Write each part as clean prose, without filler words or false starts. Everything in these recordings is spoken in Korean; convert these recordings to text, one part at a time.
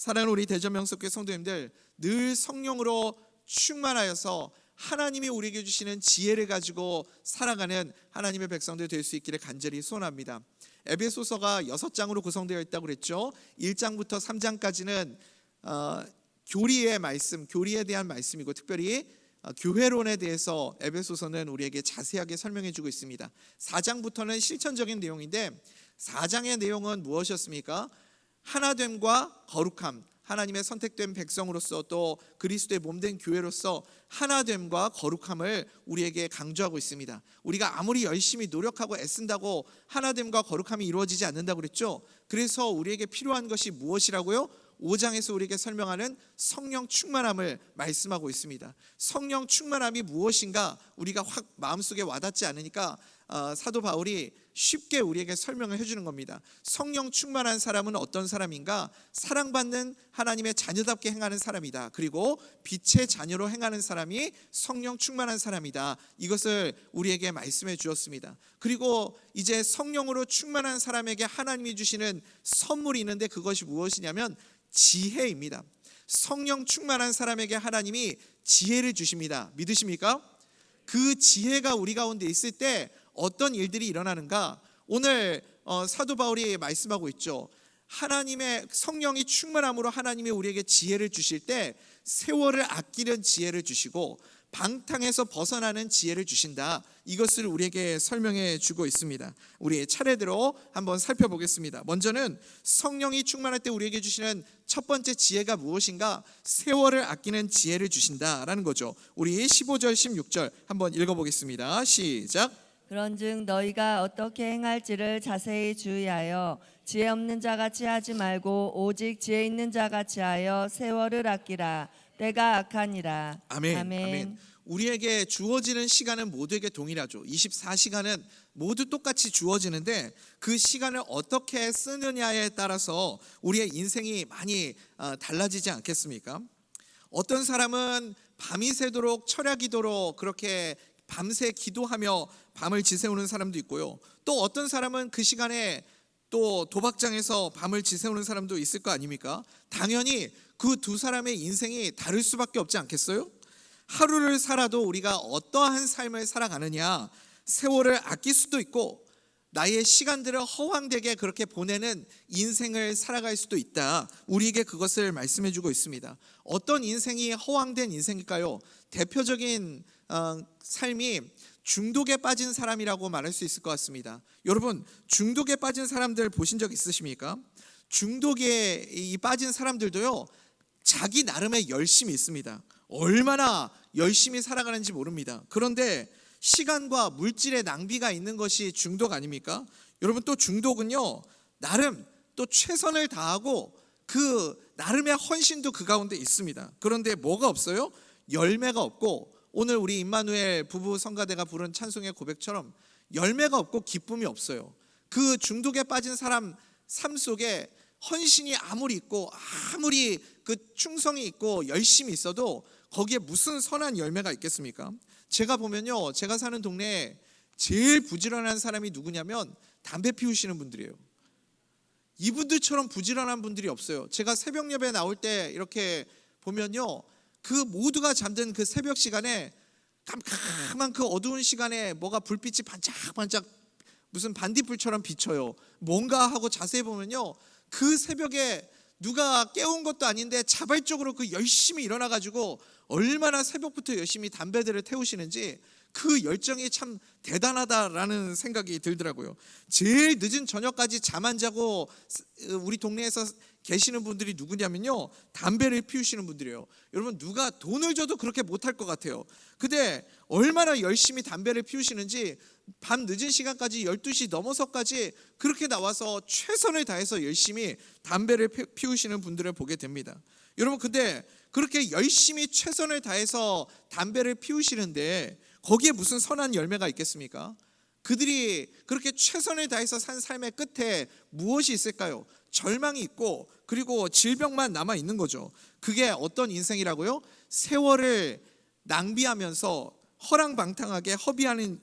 사랑하는 우리 대전명석교회 성도님들, 늘 성령으로 충만하여서 하나님이 우리에게 주시는 지혜를 가지고 살아가는 하나님의 백성들 될 수 있기를 간절히 소원합니다. 에베소서가 6장으로 구성되어 있다고 그랬죠. 1장부터 3장까지는 교리의 말씀, 교리에 대한 말씀이고 특별히 교회론에 대해서 에베소서는 우리에게 자세하게 설명해 주고 있습니다. 4장부터는 실천적인 내용인데 4장의 내용은 무엇이었습니까? 하나됨과 거룩함, 하나님의 선택된 백성으로서 또 그리스도의 몸된 교회로서 하나됨과 거룩함을 우리에게 강조하고 있습니다. 우리가 아무리 열심히 노력하고 애쓴다고 하나됨과 거룩함이 이루어지지 않는다고 그랬죠. 그래서 우리에게 필요한 것이 무엇이라고요? 5장에서 우리에게 설명하는 성령 충만함을 말씀하고 있습니다. 성령 충만함이 무엇인가 우리가 확 마음속에 와닿지 않으니까 사도 바울이 쉽게 우리에게 설명을 해주는 겁니다. 성령 충만한 사람은 어떤 사람인가? 사랑받는 하나님의 자녀답게 행하는 사람이다. 그리고 빛의 자녀로 행하는 사람이 성령 충만한 사람이다. 이것을 우리에게 말씀해 주었습니다. 그리고 이제 성령으로 충만한 사람에게 하나님이 주시는 선물이 있는데 그것이 무엇이냐면 지혜입니다. 성령 충만한 사람에게 하나님이 지혜를 주십니다. 믿으십니까? 그 지혜가 우리 가운데 있을 때 어떤 일들이 일어나는가? 오늘 사도 바울이 말씀하고 있죠. 하나님의 성령이 충만함으로 하나님이 우리에게 지혜를 주실 때 세월을 아끼는 지혜를 주시고 방탕에서 벗어나는 지혜를 주신다. 이것을 우리에게 설명해 주고 있습니다. 우리 차례대로 한번 살펴보겠습니다. 먼저는 성령이 충만할 때 우리에게 주시는 첫 번째 지혜가 무엇인가? 세월을 아끼는 지혜를 주신다라는 거죠. 우리 15절 16절 한번 읽어보겠습니다. 시작. 그런즉 너희가 어떻게 행할지를 자세히 주의하여 지혜 없는 자같이 하지 말고 오직 지혜 있는 자같이 하여 세월을 아끼라. 때가 악하니라. 아멘. 아멘. 우리에게 주어지는 시간은 모두에게 동일하죠. 24시간은 모두 똑같이 주어지는데 그 시간을 어떻게 쓰느냐에 따라서 우리의 인생이 많이 달라지지 않겠습니까? 어떤 사람은 밤이 새도록 철야기도로 그렇게 밤새 기도하며 밤을 지새우는 사람도 있고요. 또 어떤 사람은 그 시간에 또 도박장에서 밤을 지새우는 사람도 있을 거 아닙니까? 당연히 그 두 사람의 인생이 다를 수밖에 없지 않겠어요? 하루를 살아도 우리가 어떠한 삶을 살아가느냐, 세월을 아낄 수도 있고 나의 시간들을 허황되게 그렇게 보내는 인생을 살아갈 수도 있다. 우리에게 그것을 말씀해 주고 있습니다. 어떤 인생이 허황된 인생일까요? 대표적인 삶이 중독에 빠진 사람이라고 말할 수 있을 것 같습니다. 여러분, 중독에 빠진 사람들 보신 적 있으십니까? 중독에 빠진 사람들도요, 자기 나름의 열심이 있습니다. 얼마나 열심히 살아가는지 모릅니다. 그런데 시간과 물질의 낭비가 있는 것이 중독 아닙니까? 여러분, 또 중독은요, 나름 또 최선을 다하고 그 나름의 헌신도 그 가운데 있습니다. 그런데 뭐가 없어요? 열매가 없고, 오늘 우리 임마누엘 부부 성가대가 부른 찬송의 고백처럼 열매가 없고 기쁨이 없어요. 그 중독에 빠진 사람 삶 속에 헌신이 아무리 있고 아무리 그 충성이 있고 열심히 있어도 거기에 무슨 선한 열매가 있겠습니까? 제가 보면요, 제가 사는 동네에 제일 부지런한 사람이 누구냐면 담배 피우시는 분들이에요. 이분들처럼 부지런한 분들이 없어요. 제가 새벽 예배 나올 때 이렇게 보면요, 그 모두가 잠든 그 새벽 시간에 깜깜한 그 어두운 시간에 뭐가 불빛이 반짝반짝 무슨 반딧불처럼 비쳐요. 뭔가 하고 자세히 보면요, 그 새벽에 누가 깨운 것도 아닌데 자발적으로 그 열심히 일어나가지고 얼마나 새벽부터 열심히 담배들을 태우시는지 그 열정이 참 대단하다라는 생각이 들더라고요. 제일 늦은 저녁까지 잠 안 자고 우리 동네에서 계시는 분들이 누구냐면요, 담배를 피우시는 분들이에요. 여러분, 누가 돈을 줘도 그렇게 못할 것 같아요. 근데 얼마나 열심히 담배를 피우시는지 밤 늦은 시간까지 12시 넘어서까지 그렇게 나와서 최선을 다해서 열심히 담배를 피우시는 분들을 보게 됩니다. 여러분, 근데 그렇게 열심히 최선을 다해서 담배를 피우시는데 거기에 무슨 선한 열매가 있겠습니까? 그들이 그렇게 최선을 다해서 산 삶의 끝에 무엇이 있을까요? 절망이 있고 그리고 질병만 남아 있는 거죠. 그게 어떤 인생이라고요? 세월을 낭비하면서 허랑방탕하게 허비하는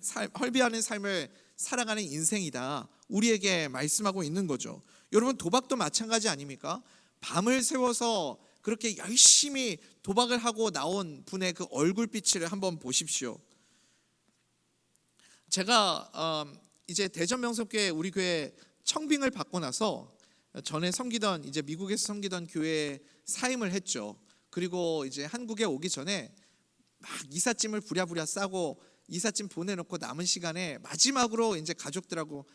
삶을 살아가는 인생이다. 우리에게 말씀하고 있는 거죠. 여러분, 도박도 마찬가지 아닙니까? 밤을 새워서 그렇게 열심히 도박을 하고 나온 분의 그 얼굴빛을 한번 보십시오. 제가 이제 대전명석교회 우리 교회 청빙을 받고 나서 전에 섬기던 이제 미국에서 섬기던 교회에 사임을 했죠. 그리고 이제 한국에 오기 전에 막 이삿짐을 부랴부랴 싸고 이삿짐 보내놓고 남은 시간에 마지막으로 이제 가족들하고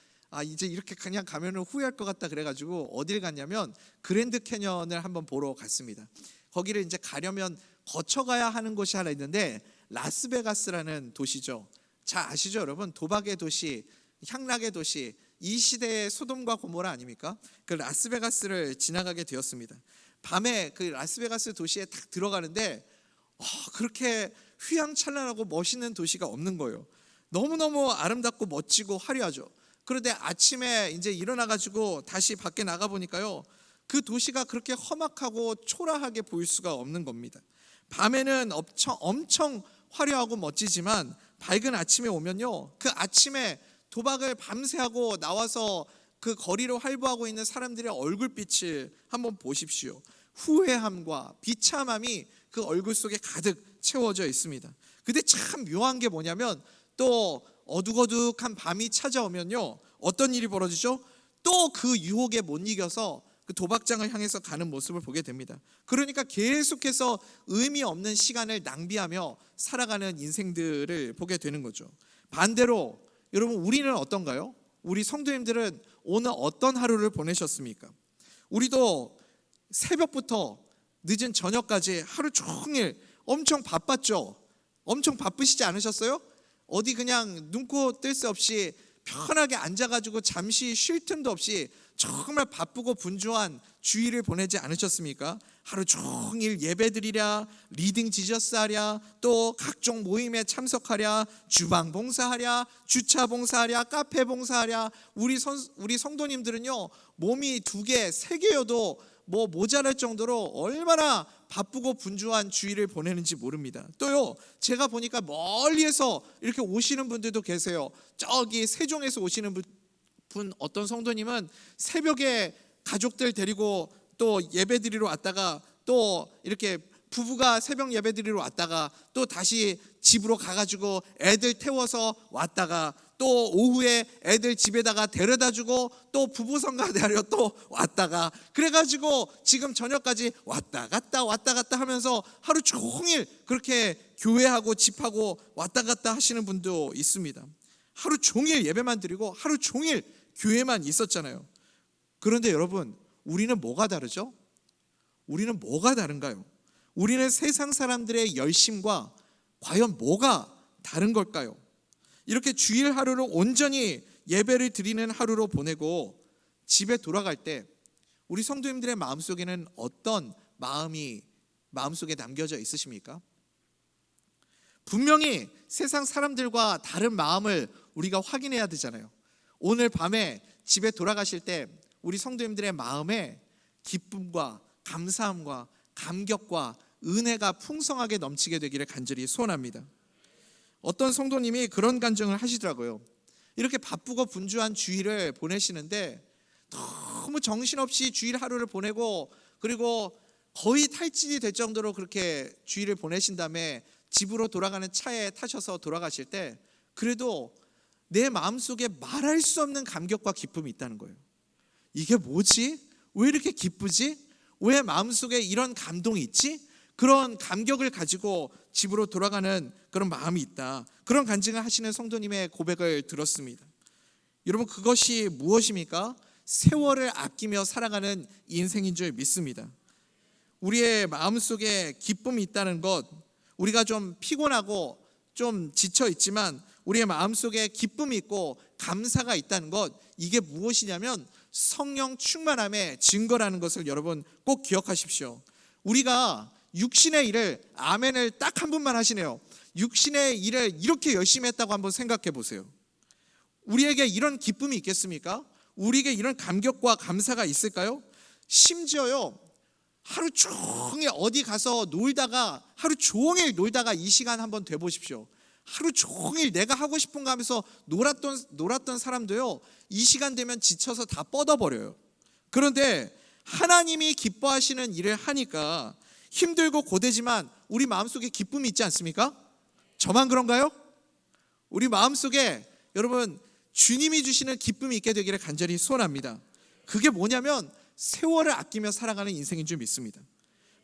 이제 이렇게 그냥 가면은 후회할 것 같다 그래가지고 어딜 갔냐면 그랜드 캐년을 한번 보러 갔습니다. 거기를 이제 가려면 거쳐가야 하는 곳이 하나 있는데 라스베가스라는 도시죠. 잘 아시죠, 여러분? 도박의 도시, 향락의 도시, 이 시대의 소돔과 고모라 아닙니까? 그 라스베가스를 지나가게 되었습니다. 밤에 그 라스베가스 도시에 딱 들어가는데 그렇게 휘황찬란하고 멋있는 도시가 없는 거예요. 너무너무 아름답고 멋지고 화려하죠. 그런데 아침에 이제 일어나가지고 다시 밖에 나가 보니까요, 그 도시가 그렇게 험악하고 초라하게 보일 수가 없는 겁니다. 밤에는 엄청 화려하고 멋지지만 밝은 아침에 오면요, 그 아침에 도박을 밤새 하고 나와서 그 거리로 활보하고 있는 사람들의 얼굴빛을 한번 보십시오. 후회함과 비참함이 그 얼굴 속에 가득 채워져 있습니다. 근데 참 묘한 게 뭐냐면 또 어둑어둑한 밤이 찾아오면요, 어떤 일이 벌어지죠? 또 그 유혹에 못 이겨서 그 도박장을 향해서 가는 모습을 보게 됩니다. 그러니까 계속해서 의미 없는 시간을 낭비하며 살아가는 인생들을 보게 되는 거죠. 반대로 여러분, 우리는 어떤가요? 우리 성도님들은 오늘 어떤 하루를 보내셨습니까? 우리도 새벽부터 늦은 저녁까지 하루 종일 엄청 바빴죠. 엄청 바쁘시지 않으셨어요? 어디 그냥 눈코 뜰 새 없이 편하게 앉아가지고 잠시 쉴 틈도 없이 정말 바쁘고 분주한 주일을 보내지 않으셨습니까? 하루 종일 예배드리랴, 리딩 지저스 하랴, 또 각종 모임에 참석하랴, 주방 봉사하랴, 주차 봉사하랴, 카페 봉사하랴. 우리 성도님들은요, 몸이 2개, 3개여도 뭐 모자랄 정도로 얼마나 바쁘고 분주한 주일을 보내는지 모릅니다. 또요, 제가 보니까 멀리에서 이렇게 오시는 분들도 계세요. 저기 세종에서 오시는 분, 어떤 성도님은 새벽에 가족들 데리고 또 예배드리러 왔다가 또 이렇게 부부가 새벽 예배드리러 왔다가 또 다시 집으로 가가지고 애들 태워서 왔다가 또 오후에 애들 집에다가 데려다주고 또 부부 성가대하러 또 왔다가, 그래가지고 지금 저녁까지 왔다 갔다 하면서 하루 종일 그렇게 교회하고 집하고 왔다 갔다 하시는 분도 있습니다. 하루 종일 예배만 드리고 하루 종일 교회만 있었잖아요. 그런데 여러분, 우리는 뭐가 다르죠? 우리는 뭐가 다른가요? 우리는 세상 사람들의 열심과 과연 뭐가 다른 걸까요? 이렇게 주일 하루를 온전히 예배를 드리는 하루로 보내고 집에 돌아갈 때 우리 성도님들의 마음속에는 어떤 마음이 마음속에 남겨져 있으십니까? 분명히 세상 사람들과 다른 마음을 우리가 확인해야 되잖아요. 오늘 밤에 집에 돌아가실 때 우리 성도님들의 마음에 기쁨과 감사함과 감격과 은혜가 풍성하게 넘치게 되기를 간절히 소원합니다. 어떤 성도님이 그런 간증을 하시더라고요. 이렇게 바쁘고 분주한 주일을 보내시는데 너무 정신없이 주일 하루를 보내고, 그리고 거의 탈진이 될 정도로 그렇게 주일을 보내신 다음에 집으로 돌아가는 차에 타셔서 돌아가실 때 그래도 내 마음속에 말할 수 없는 감격과 기쁨이 있다는 거예요. 이게 뭐지? 왜 이렇게 기쁘지? 왜 마음속에 이런 감동이 있지? 그런 감격을 가지고 집으로 돌아가는 그런 마음이 있다. 그런 간증을 하시는 성도님의 고백을 들었습니다. 여러분, 그것이 무엇입니까? 세월을 아끼며 살아가는 인생인 줄 믿습니다. 우리의 마음속에 기쁨이 있다는 것, 우리가 좀 피곤하고 좀 지쳐 있지만 우리의 마음속에 기쁨이 있고 감사가 있다는 것, 이게 무엇이냐면 성령 충만함의 증거라는 것을 여러분 꼭 기억하십시오. 우리가 육신의 일을, 아멘을 딱 한 분만 하시네요. 육신의 일을 이렇게 열심히 했다고 한번 생각해 보세요. 우리에게 이런 기쁨이 있겠습니까? 우리에게 이런 감격과 감사가 있을까요? 심지어요, 하루 종일 어디 가서 놀다가, 하루 종일 놀다가 이 시간 한번 돼 보십시오. 하루 종일 내가 하고 싶은 거 하면서 놀았던 사람도요, 이 시간 되면 지쳐서 다 뻗어버려요. 그런데 하나님이 기뻐하시는 일을 하니까 힘들고 고되지만 우리 마음속에 기쁨이 있지 않습니까? 저만 그런가요? 우리 마음속에 여러분 주님이 주시는 기쁨이 있게 되기를 간절히 소원합니다. 그게 뭐냐면 세월을 아끼며 살아가는 인생인 줄 믿습니다.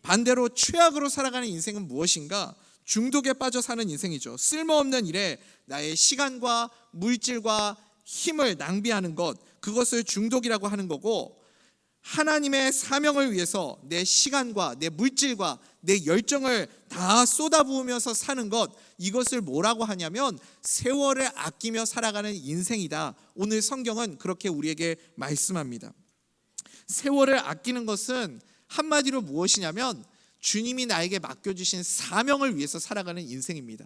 반대로 최악으로 살아가는 인생은 무엇인가? 중독에 빠져 사는 인생이죠. 쓸모없는 일에 나의 시간과 물질과 힘을 낭비하는 것, 그것을 중독이라고 하는 거고, 하나님의 사명을 위해서 내 시간과 내 물질과 내 열정을 다 쏟아부으면서 사는 것, 이것을 뭐라고 하냐면 세월을 아끼며 살아가는 인생이다. 오늘 성경은 그렇게 우리에게 말씀합니다. 세월을 아끼는 것은 한마디로 무엇이냐면 주님이 나에게 맡겨주신 사명을 위해서 살아가는 인생입니다.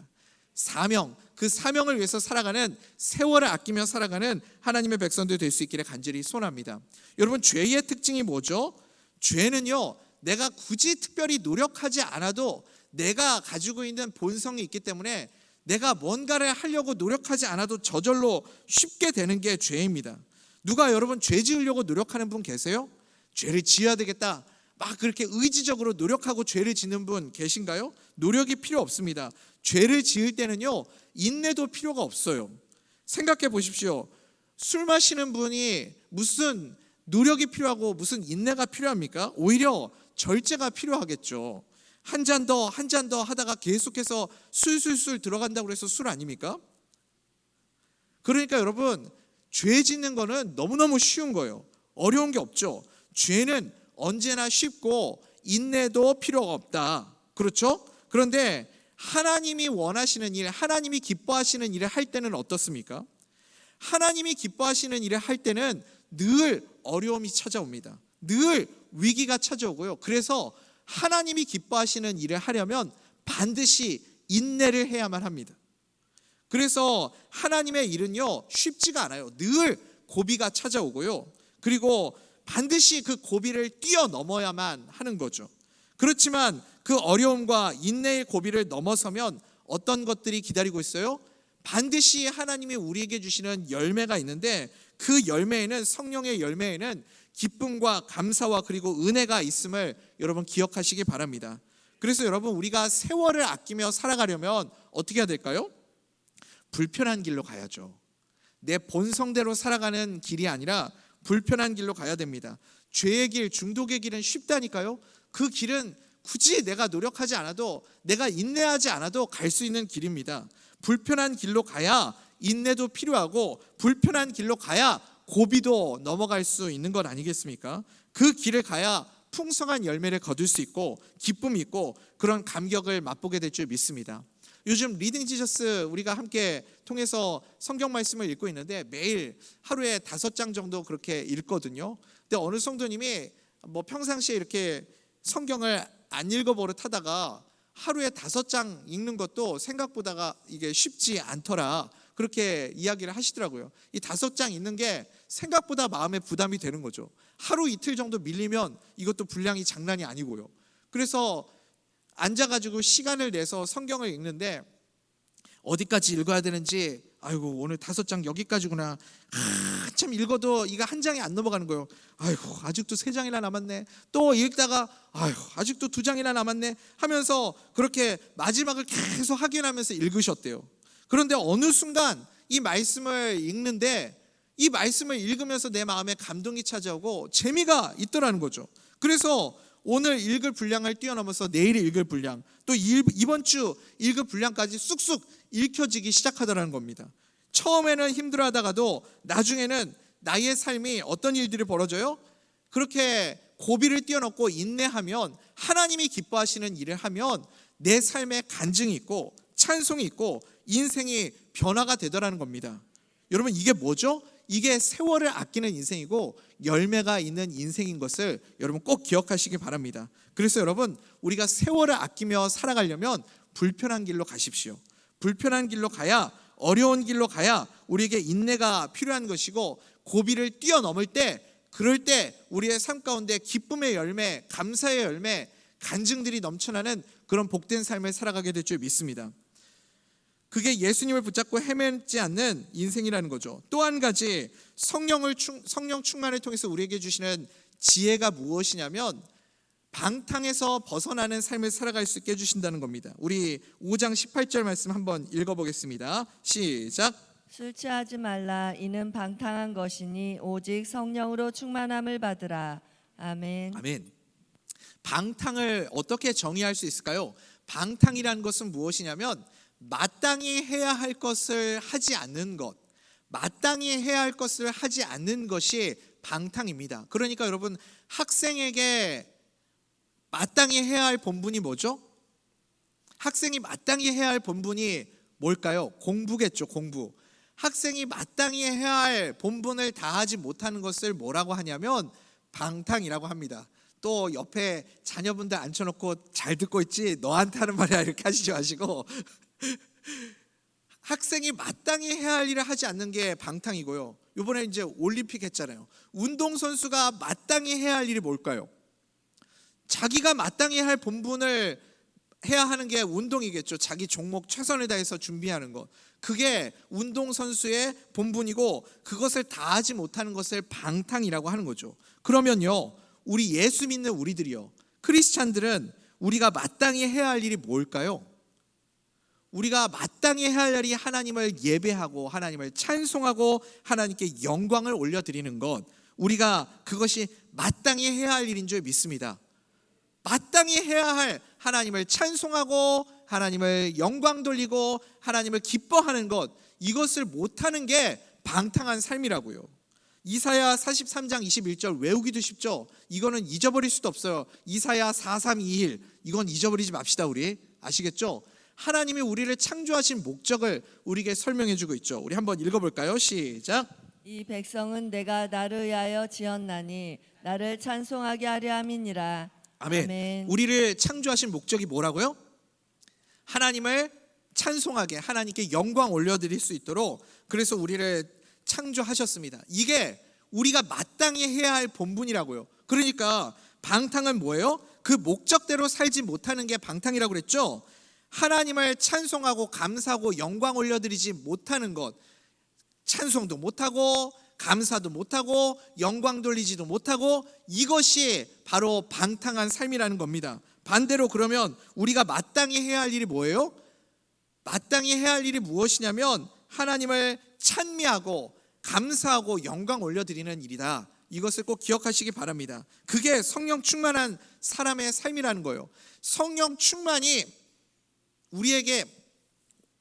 사명, 그 사명을 위해서 살아가는, 세월을 아끼며 살아가는 하나님의 백성들 될 수 있기를 간절히 소원합니다. 여러분, 죄의 특징이 뭐죠? 죄는요, 내가 굳이 특별히 노력하지 않아도 내가 가지고 있는 본성이 있기 때문에 내가 뭔가를 하려고 노력하지 않아도 저절로 쉽게 되는 게 죄입니다. 누가 여러분 죄 지으려고 노력하는 분 계세요? 죄를 지어야 되겠다, 막 그렇게 의지적으로 노력하고 죄를 짓는 분 계신가요? 노력이 필요 없습니다. 죄를 지을 때는요, 인내도 필요가 없어요. 생각해 보십시오. 술 마시는 분이 무슨 노력이 필요하고 무슨 인내가 필요합니까? 오히려 절제가 필요하겠죠. 한 잔 더, 한 잔 더 하다가 계속해서 술술술 들어간다고 해서 술 아닙니까? 그러니까 여러분, 죄 짓는 거는 너무너무 쉬운 거예요. 어려운 게 없죠. 죄는 언제나 쉽고 인내도 필요가 없다. 그렇죠? 그런데 하나님이 원하시는 일, 하나님이 기뻐하시는 일을 할 때는 어떻습니까? 하나님이 기뻐하시는 일을 할 때는 늘 어려움이 찾아옵니다. 늘 위기가 찾아오고요. 그래서 하나님이 기뻐하시는 일을 하려면 반드시 인내를 해야만 합니다. 그래서 하나님의 일은요, 쉽지가 않아요. 늘 고비가 찾아오고요. 그리고 반드시 그 고비를 뛰어넘어야만 하는 거죠. 그렇지만 그 어려움과 인내의 고비를 넘어서면 어떤 것들이 기다리고 있어요? 반드시 하나님이 우리에게 주시는 열매가 있는데, 그 열매에는, 성령의 열매에는 기쁨과 감사와 그리고 은혜가 있음을 여러분 기억하시기 바랍니다. 그래서 여러분, 우리가 세월을 아끼며 살아가려면 어떻게 해야 될까요? 불편한 길로 가야죠. 내 본성대로 살아가는 길이 아니라 불편한 길로 가야 됩니다. 죄의 길, 중독의 길은 쉽다니까요. 그 길은 굳이 내가 노력하지 않아도, 내가 인내하지 않아도 갈 수 있는 길입니다. 불편한 길로 가야 인내도 필요하고, 불편한 길로 가야 고비도 넘어갈 수 있는 것 아니겠습니까? 그 길을 가야 풍성한 열매를 거둘 수 있고 기쁨이 있고 그런 감격을 맛보게 될 줄 믿습니다. 요즘 리딩 지저스 우리가 함께 통해서 성경 말씀을 읽고 있는데 매일 하루에 5장 정도 그렇게 읽거든요. 근데 어느 성도님이 평상시에 이렇게 성경을 안 읽어버릇 하다가 하루에 5장 읽는 것도 생각보다가 이게 쉽지 않더라, 그렇게 이야기를 하시더라고요. 이 5장 읽는 게 생각보다 마음에 부담이 되는 거죠. 하루 이틀 정도 밀리면 이것도 분량이 장난이 아니고요. 그래서 앉아가지고 시간을 내서 성경을 읽는데 어디까지 읽어야 되는지, 아이고 오늘 5장 여기까지구나, 한참 읽어도 이거 한 장이 안 넘어가는 거예요. 아이고 아직도 3장이나 남았네. 또 읽다가 아이고 아직도 2장이나 남았네 하면서 그렇게 마지막을 계속 확인하면서 읽으셨대요. 그런데 어느 순간 이 말씀을 읽는데, 이 말씀을 읽으면서 내 마음에 감동이 찾아오고 재미가 있더라는 거죠. 그래서 오늘 읽을 분량을 뛰어넘어서 내일 읽을 분량, 또 이번 주 읽을 분량까지 쑥쑥 읽혀지기 시작하더라는 겁니다. 처음에는 힘들어하다가도 나중에는 나의 삶이 어떤 일들이 벌어져요? 그렇게 고비를 뛰어넘고 인내하면, 하나님이 기뻐하시는 일을 하면 내 삶에 간증이 있고 찬송이 있고 인생이 변화가 되더라는 겁니다. 여러분, 이게 뭐죠? 이게 세월을 아끼는 인생이고 열매가 있는 인생인 것을 여러분 꼭 기억하시기 바랍니다. 그래서 여러분, 우리가 세월을 아끼며 살아가려면 불편한 길로 가십시오. 불편한 길로 가야, 어려운 길로 가야 우리에게 인내가 필요한 것이고, 고비를 뛰어넘을 때, 그럴 때 우리의 삶 가운데 기쁨의 열매, 감사의 열매, 간증들이 넘쳐나는 그런 복된 삶을 살아가게 될 줄 믿습니다. 그게 예수님을 붙잡고 헤매지 않는 인생이라는 거죠. 또 한 가지, 성령 충만을 통해서 우리에게 주시는 지혜가 무엇이냐면 방탕에서 벗어나는 삶을 살아갈 수 있게 해주신다는 겁니다. 우리 5장 18절 말씀 한번 읽어보겠습니다. 시작. 술 취하지 말라. 이는 방탕한 것이니 오직 성령으로 충만함을 받으라. 아멘. 아멘. 방탕을 어떻게 정의할 수 있을까요? 방탕이라는 것은 무엇이냐면 마땅히 해야 할 것을 하지 않는 것, 마땅히 해야 할 것을 하지 않는 것이 방탕입니다. 그러니까 여러분, 학생에게 마땅히 해야 할 본분이 뭐죠? 학생이 마땅히 해야 할 본분이 뭘까요? 공부겠죠, 공부. 학생이 마땅히 해야 할 본분을 다하지 못하는 것을 뭐라고 하냐면 방탕이라고 합니다. 또 옆에 자녀분들 앉혀놓고 잘 듣고 있지, 너한테 하는 말이야 이렇게 하시지 마시고 학생이 마땅히 해야 할 일을 하지 않는 게 방탕이고요. 이번에 이제 올림픽 했잖아요. 운동선수가 마땅히 해야 할 일이 뭘까요? 자기가 마땅히 할 본분을 해야 하는 게 운동이겠죠. 자기 종목 최선을 다해서 준비하는 것, 그게 운동선수의 본분이고 그것을 다하지 못하는 것을 방탕이라고 하는 거죠. 그러면요, 우리 예수 믿는 우리들이요, 크리스찬들은 우리가 마땅히 해야 할 일이 뭘까요? 우리가 마땅히 해야 할 일이 하나님을 예배하고 하나님을 찬송하고 하나님께 영광을 올려드리는 것, 우리가 그것이 마땅히 해야 할 일인 줄 믿습니다. 마땅히 해야 할 하나님을 찬송하고 하나님을 영광 돌리고 하나님을 기뻐하는 것, 이것을 못하는 게 방탕한 삶이라고요. 이사야 43장 21절 외우기도 쉽죠. 이거는 잊어버릴 수도 없어요. 이사야 4321, 이건 잊어버리지 맙시다. 우리 아시겠죠? 하나님이 우리를 창조하신 목적을 우리에게 설명해 주고 있죠. 우리 한번 읽어볼까요? 시작. 이 백성은 내가 나를 위하여 지었나니 나를 찬송하게 하려 함이니라. 아멘. 아멘. 우리를 창조하신 목적이 뭐라고요? 하나님을 찬송하게, 하나님께 영광 올려드릴 수 있도록, 그래서 우리를 창조하셨습니다. 이게 우리가 마땅히 해야 할 본분이라고요. 그러니까 방탕은 뭐예요? 그 목적대로 살지 못하는 게 방탕이라고 그랬죠. 하나님을 찬송하고 감사하고 영광 올려드리지 못하는 것, 찬송도 못하고 감사도 못하고 영광 돌리지도 못하고, 이것이 바로 방탕한 삶이라는 겁니다. 반대로 그러면 우리가 마땅히 해야 할 일이 뭐예요? 마땅히 해야 할 일이 무엇이냐면 하나님을 찬미하고 감사하고 영광 올려드리는 일이다. 이것을 꼭 기억하시기 바랍니다. 그게 성령 충만한 사람의 삶이라는 거예요. 성령 충만이 우리에게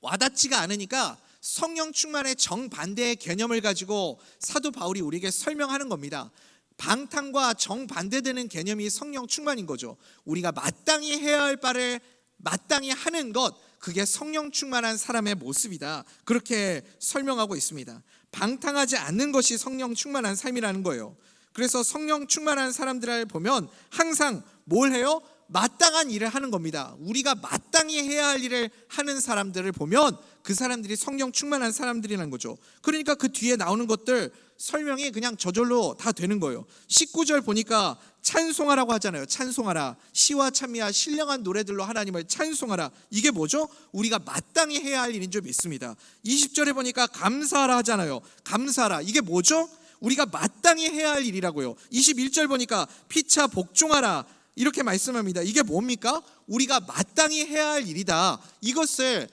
와닿지가 않으니까 성령 충만의 정반대의 개념을 가지고 사도 바울이 우리에게 설명하는 겁니다. 방탕과 정반대되는 개념이 성령 충만인 거죠. 우리가 마땅히 해야 할 바를 마땅히 하는 것, 그게 성령 충만한 사람의 모습이다. 그렇게 설명하고 있습니다. 방탕하지 않는 것이 성령 충만한 삶이라는 거예요. 그래서 성령 충만한 사람들을 보면 항상 뭘 해요? 마땅한 일을 하는 겁니다. 우리가 마땅히 해야 할 일을 하는 사람들을 보면 그 사람들이 성령 충만한 사람들이라는 거죠. 그러니까 그 뒤에 나오는 것들 설명이 그냥 저절로 다 되는 거예요. 19절 보니까 찬송하라고 하잖아요. 찬송하라. 시와 찬미와 신령한 노래들로 하나님을 찬송하라. 이게 뭐죠? 우리가 마땅히 해야 할 일인 줄 믿습니다. 20절에 보니까 감사하라 하잖아요. 감사하라. 이게 뭐죠? 우리가 마땅히 해야 할 일이라고요. 21절 보니까 피차 복종하라. 이렇게 말씀합니다. 이게 뭡니까? 우리가 마땅히 해야 할 일이다. 이것을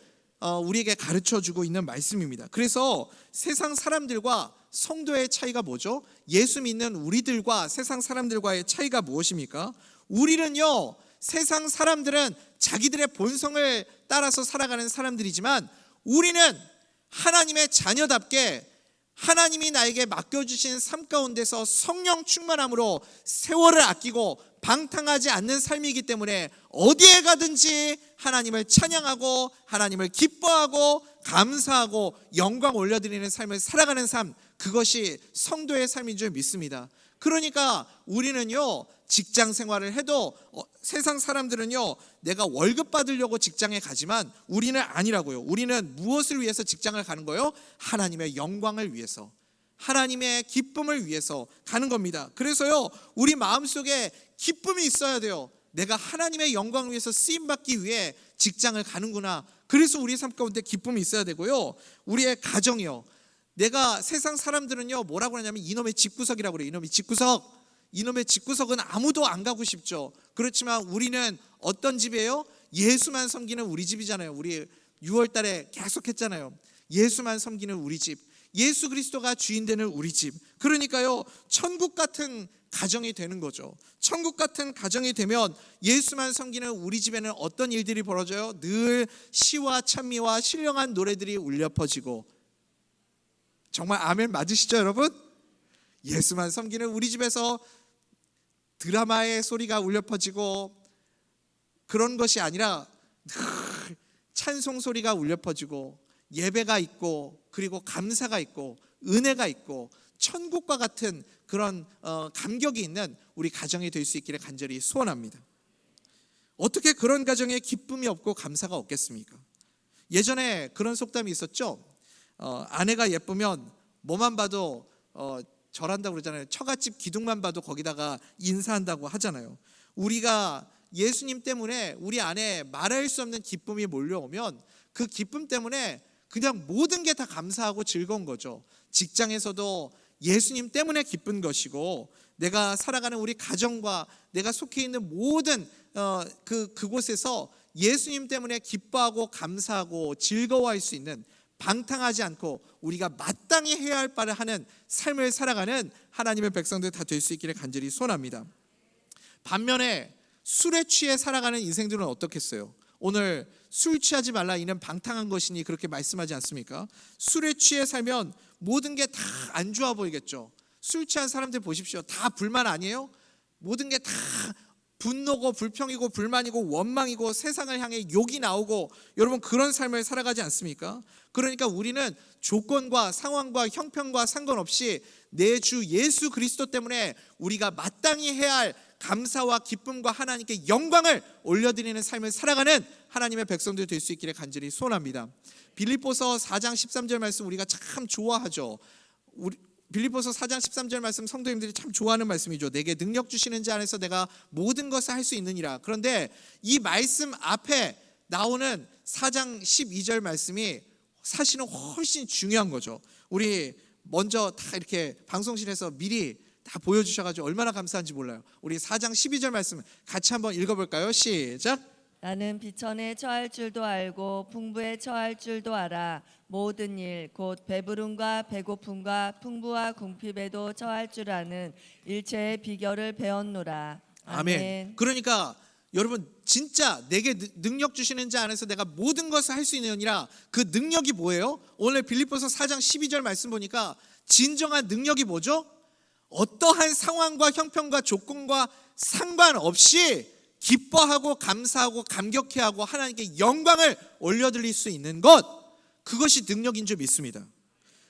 우리에게 가르쳐주고 있는 말씀입니다. 그래서 세상 사람들과 성도의 차이가 뭐죠? 예수 믿는 우리들과 세상 사람들과의 차이가 무엇입니까? 우리는요, 세상 사람들은 자기들의 본성을 따라서 살아가는 사람들이지만 우리는 하나님의 자녀답게 하나님이 나에게 맡겨주신 삶 가운데서 성령 충만함으로 세월을 아끼고 방탕하지 않는 삶이기 때문에 어디에 가든지 하나님을 찬양하고 하나님을 기뻐하고 감사하고 영광 올려드리는 삶을 살아가는 삶, 그것이 성도의 삶인 줄 믿습니다. 그러니까 우리는요, 직장 생활을 해도 세상 사람들은요, 내가 월급 받으려고 직장에 가지만 우리는 아니라고요. 우리는 무엇을 위해서 직장을 가는 거예요? 하나님의 영광을 위해서, 하나님의 기쁨을 위해서 가는 겁니다. 그래서요, 우리 마음속에 기쁨이 있어야 돼요. 내가 하나님의 영광을 위해서 쓰임받기 위해 직장을 가는구나. 그래서 우리 삶 가운데 기쁨이 있어야 되고요. 우리의 가정이요, 내가 세상 사람들은요 뭐라고 하냐면 이놈의 집구석이라고 그래요. 이놈의 집구석. 이놈의 집구석은 아무도 안 가고 싶죠. 그렇지만 우리는 어떤 집이에요? 예수만 섬기는 우리 집이잖아요. 우리 6월 달에 계속 했잖아요. 예수만 섬기는 우리 집, 예수 그리스도가 주인 되는 우리 집. 그러니까요, 천국 같은 가정이 되는 거죠. 천국 같은 가정이 되면 예수만 섬기는 우리 집에는 어떤 일들이 벌어져요? 늘 시와 찬미와 신령한 노래들이 울려 퍼지고. 정말 아멘 맞으시죠, 여러분? 예수만 섬기는 우리 집에서 드라마의 소리가 울려 퍼지고 그런 것이 아니라 늘 찬송 소리가 울려 퍼지고 예배가 있고 그리고 감사가 있고 은혜가 있고 천국과 같은 그런 감격이 있는 우리 가정이 될 수 있기를 간절히 소원합니다. 어떻게 그런 가정에 기쁨이 없고 감사가 없겠습니까? 예전에 그런 속담이 있었죠. 아내가 예쁘면 뭐만 봐도 절한다고 그러잖아요. 처갓집 기둥만 봐도 거기다가 인사한다고 하잖아요. 우리가 예수님 때문에 우리 안에 말할 수 없는 기쁨이 몰려오면 그 기쁨 때문에 그냥 모든 게 다 감사하고 즐거운 거죠. 직장에서도 예수님 때문에 기쁜 것이고, 내가 살아가는 우리 가정과 내가 속해 있는 모든 그곳에서 예수님 때문에 기뻐하고 감사하고 즐거워할 수 있는, 방탕하지 않고 우리가 마땅히 해야 할 바를 하는 삶을 살아가는 하나님의 백성들 다 될 수 있기를 간절히 소원합니다. 반면에 술에 취해 살아가는 인생들은 어떻겠어요? 오늘 술 취하지 말라 이는 방탕한 것이니 그렇게 말씀하지 않습니까? 술에 취해 살면 모든 게 다 안 좋아 보이겠죠. 술 취한 사람들 보십시오. 다 불만 아니에요? 모든 게 다 분노고 불평이고 불만이고 원망이고 세상을 향해 욕이 나오고, 여러분 그런 삶을 살아가지 않습니까? 그러니까 우리는 조건과 상황과 형편과 상관없이 내 주 예수 그리스도 때문에 우리가 마땅히 해야 할 감사와 기쁨과 하나님께 영광을 올려드리는 삶을 살아가는 하나님의 백성들 될 수 있기를 간절히 소원합니다. 빌립보서 4장 13절 말씀 우리가 참 좋아하죠. 빌립보서 4장 13절 말씀 성도님들이 참 좋아하는 말씀이죠. 내게 능력 주시는 자 안에서 내가 모든 것을 할 수 있느니라. 그런데 이 말씀 앞에 나오는 4장 12절 말씀이 사실은 훨씬 중요한 거죠. 우리 먼저 다 이렇게 방송실에서 미리 다 보여주셔가지고 얼마나 감사한지 몰라요. 우리 4장 12절 말씀 같이 한번 읽어볼까요? 시작. 나는 비천에 처할 줄도 알고 풍부에 처할 줄도 알아. 모든 일 곧 배부름과 배고픔과 풍부와 궁핍에도 처할 줄 아는 일체의 비결을 배웠노라. 아멘. 그러니까 여러분 진짜 내게 능력 주시는 자 안에서 내가 모든 것을 할 수 있느니라. 그 능력이 뭐예요? 오늘 빌립보서 4장 12절 말씀 보니까 진정한 능력이 뭐죠? 어떠한 상황과 형편과 조건과 상관없이 기뻐하고 감사하고 감격해하고 하나님께 영광을 올려드릴 수 있는 것, 그것이 능력인 줄 믿습니다.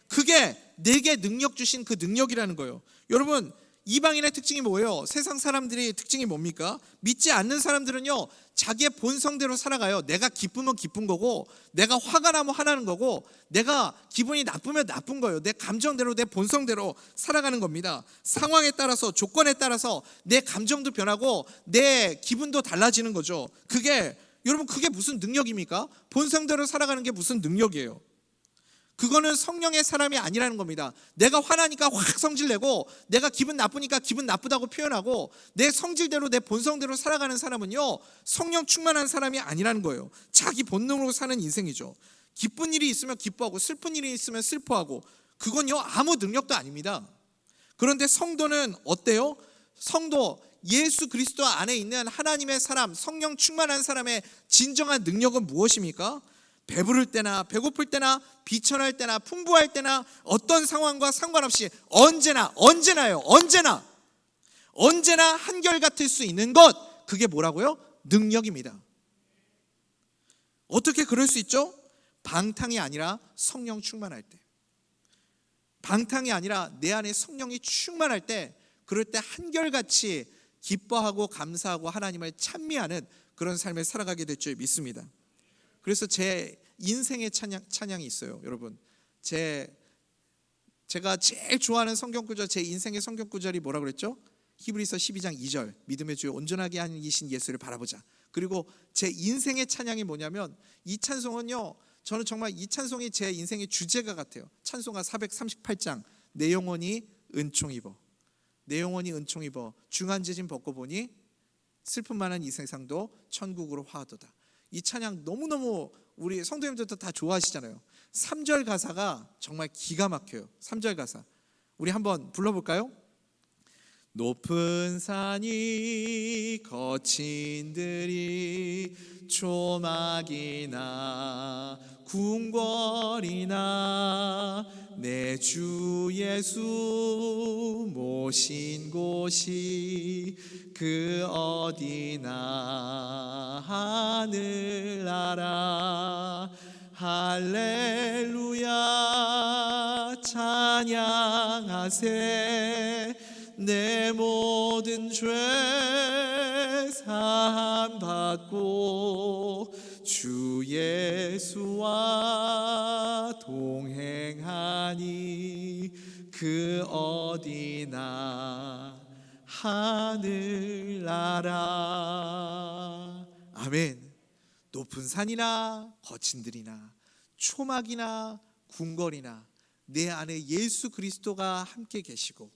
그게 내게 능력 주신 그 능력이라는 거예요. 여러분 이방인의 특징이 뭐예요? 세상 사람들의 특징이 뭡니까? 믿지 않는 사람들은요 자기의 본성대로 살아가요. 내가 기쁘면 기쁜 거고, 내가 화가 나면 화나는 거고, 내가 기분이 나쁘면 나쁜 거예요. 내 감정대로 내 본성대로 살아가는 겁니다. 상황에 따라서 조건에 따라서 내 감정도 변하고 내 기분도 달라지는 거죠. 여러분 그게 무슨 능력입니까? 본성대로 살아가는 게 무슨 능력이에요? 그거는 성령의 사람이 아니라는 겁니다. 내가 화나니까 확 성질내고, 내가 기분 나쁘니까 기분 나쁘다고 표현하고, 내 성질대로 내 본성대로 살아가는 사람은요 성령 충만한 사람이 아니라는 거예요. 자기 본능으로 사는 인생이죠. 기쁜 일이 있으면 기뻐하고 슬픈 일이 있으면 슬퍼하고, 그건요 아무 능력도 아닙니다. 그런데 성도는 어때요? 성도 예수 그리스도 안에 있는 하나님의 사람, 성령 충만한 사람의 진정한 능력은 무엇입니까? 배부를 때나 배고플 때나 비천할 때나 풍부할 때나 어떤 상황과 상관없이 언제나 한결같을 수 있는 것, 그게 뭐라고요? 능력입니다. 어떻게 그럴 수 있죠? 방탕이 아니라 성령 충만할 때, 방탕이 아니라 내 안에 성령이 충만할 때, 그럴 때 한결같이 기뻐하고 감사하고 하나님을 찬미하는 그런 삶을 살아가게 될 줄 믿습니다. 그래서 제 인생의 찬양이 있어요. 여러분 제가 제일 좋아하는 성경구절, 제 인생의 성경구절이 뭐라 그랬죠? 히브리서 12장 2절 믿음의 주 온전하게 하는 이신 예수를 바라보자. 그리고 제 인생의 찬양이 뭐냐면, 이 찬송은요 저는 정말 이 찬송이 제 인생의 주제가 같아요. 찬송가 438장 내 영혼이 은총 입어, 내 영혼이 은총 입어 중한 재진 벗고 보니 슬픔 많은 이 세상도 천국으로 화하도다. 이 찬양 너무너무 우리 성도님들도 다 좋아하시잖아요. 3절 가사가 정말 기가 막혀요. 3절 가사 우리 한번 불러볼까요? 높은 산이 거친 들이 초막이나 궁궐이나 내 주 예수 모신 곳이 그 어디나 하늘 알아 할렐루야 찬양하세 내 모든 죄 사함 받고 주 예수와 동행하니 그 어디나 하늘 나라. 아멘. 높은 산이나 거친 들이나 초막이나 궁궐이나 내 안에 예수 그리스도가 함께 계시고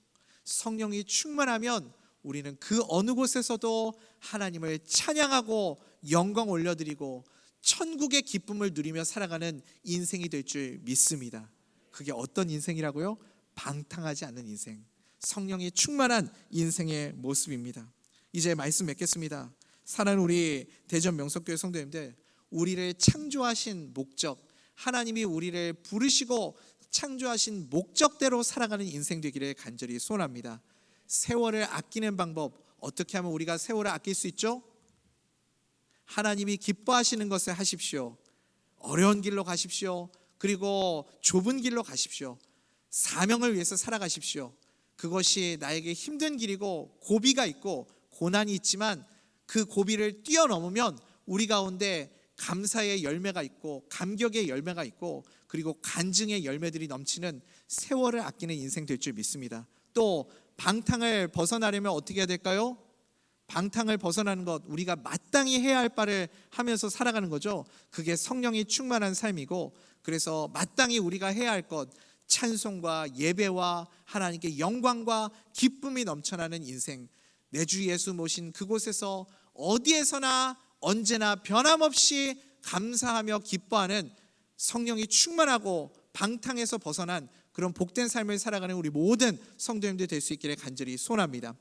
성령이 충만하면 우리는 그 어느 곳에서도 하나님을 찬양하고 영광 올려드리고 천국의 기쁨을 누리며 살아가는 인생이 될 줄 믿습니다. 그게 어떤 인생이라고요? 방탕하지 않는 인생, 성령이 충만한 인생의 모습입니다. 이제 말씀 맺겠습니다. 사랑하는 우리 대전 명석교회 성도님들, 우리를 창조하신 목적, 하나님이 우리를 부르시고 창조하신 목적대로 살아가는 인생 되기를 간절히 소원합니다. 세월을 아끼는 방법, 어떻게 하면 우리가 세월을 아낄 수 있죠? 하나님이 기뻐하시는 것을 하십시오. 어려운 길로 가십시오. 그리고 좁은 길로 가십시오. 사명을 위해서 살아가십시오. 그것이 나에게 힘든 길이고 고비가 있고 고난이 있지만 그 고비를 뛰어넘으면 우리 가운데 감사의 열매가 있고 감격의 열매가 있고 그리고 간증의 열매들이 넘치는 세월을 아끼는 인생 될 줄 믿습니다. 또 방탕을 벗어나려면 어떻게 해야 될까요? 방탕을 벗어나는 것, 우리가 마땅히 해야 할 바를 하면서 살아가는 거죠. 그게 성령이 충만한 삶이고, 그래서 마땅히 우리가 해야 할 것, 찬송과 예배와 하나님께 영광과 기쁨이 넘쳐나는 인생, 내 주 예수 모신 그곳에서 어디에서나 언제나 변함없이 감사하며 기뻐하는 성령이 충만하고 방탕에서 벗어난 그런 복된 삶을 살아가는 우리 모든 성도님들 될 수 있기를 간절히 소원합니다.